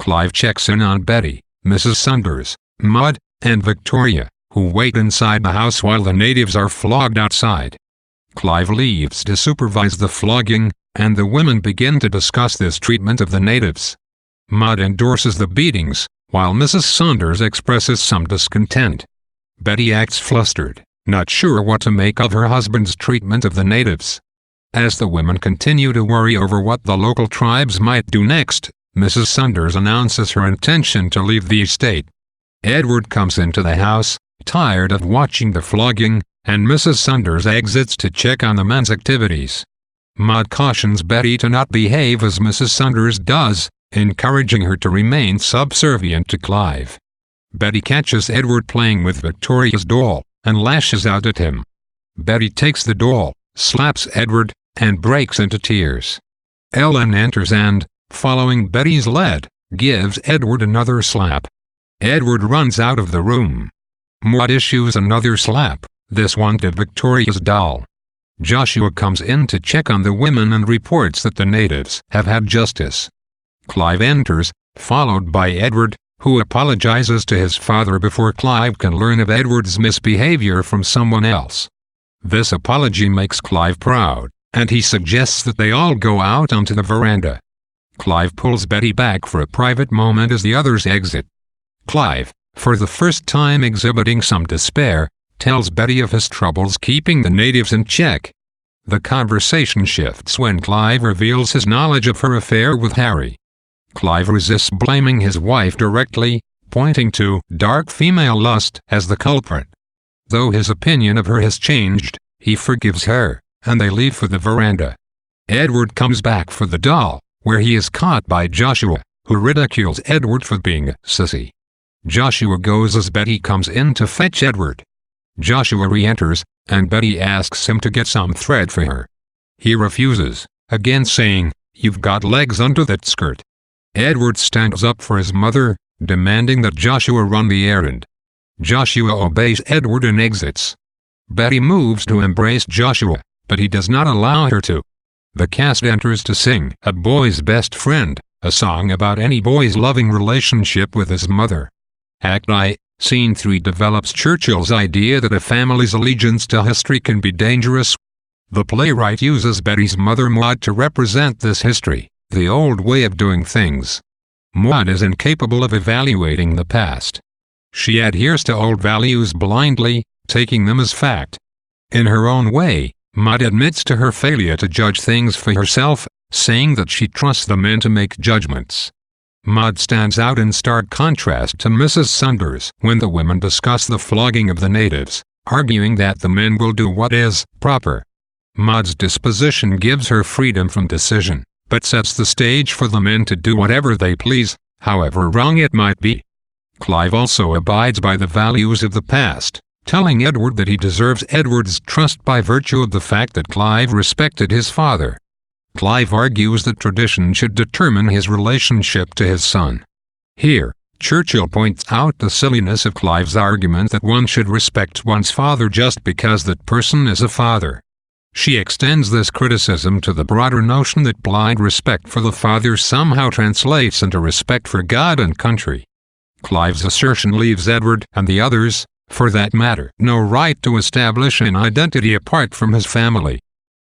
Clive checks in on Betty, Mrs. Saunders, Maud, and Victoria, who wait inside the house while the natives are flogged outside. Clive leaves to supervise the flogging, and the women begin to discuss this treatment of the natives. Maud endorses the beatings, while Mrs. Saunders expresses some discontent. Betty acts flustered, not sure what to make of her husband's treatment of the natives. As the women continue to worry over what the local tribes might do next, Mrs. Saunders announces her intention to leave the estate. Edward comes into the house, tired of watching the flogging, and Mrs. Saunders exits to check on the men's activities. Maud cautions Betty to not behave as Mrs. Saunders does, encouraging her to remain subservient to Clive. Betty catches Edward playing with Victoria's doll, and lashes out at him. Betty takes the doll, slaps Edward, and breaks into tears. Ellen enters and, following Betty's lead, gives Edward another slap. Edward runs out of the room. Maud issues another slap, this one to Victoria's doll. Joshua comes in to check on the women and reports that the natives have had justice. Clive enters, followed by Edward, who apologizes to his father before Clive can learn of Edward's misbehavior from someone else. This apology makes Clive proud, and he suggests that they all go out onto the veranda. Clive pulls Betty back for a private moment as the others exit. Clive, for the first time exhibiting some despair, tells Betty of his troubles keeping the natives in check. The conversation shifts when Clive reveals his knowledge of her affair with Harry. Clive resists blaming his wife directly, pointing to dark female lust as the culprit. Though his opinion of her has changed, he forgives her, and they leave for the veranda. Edward comes back for the doll, where he is caught by Joshua, who ridicules Edward for being a sissy. Joshua goes as Betty comes in to fetch Edward. Joshua re-enters, and Betty asks him to get some thread for her. He refuses, again saying, "You've got legs under that skirt." Edward stands up for his mother, demanding that Joshua run the errand. Joshua obeys Edward and exits. Betty moves to embrace Joshua, but he does not allow her to. The cast enters to sing "A Boy's Best Friend," a song about any boy's loving relationship with his mother. Act I, Scene 3 develops Churchill's idea that a family's allegiance to history can be dangerous. The playwright uses Betty's mother Maud to represent this history, the old way of doing things. Maud is incapable of evaluating the past. She adheres to old values blindly, taking them as fact. In her own way, Maud admits to her failure to judge things for herself, saying that she trusts the men to make judgments. Maud stands out in stark contrast to Mrs. Saunders when the women discuss the flogging of the natives, arguing that the men will do what is proper. Maud's disposition gives her freedom from decision, but sets the stage for the men to do whatever they please, however wrong it might be. Clive also abides by the values of the past, telling Edward that he deserves Edward's trust by virtue of the fact that Clive respected his father. Clive argues that tradition should determine his relationship to his son. Here, Churchill points out the silliness of Clive's argument that one should respect one's father just because that person is a father. She extends this criticism to the broader notion that blind respect for the father somehow translates into respect for God and country. Clive's assertion leaves Edward and the others, for that matter, no right to establish an identity apart from his family.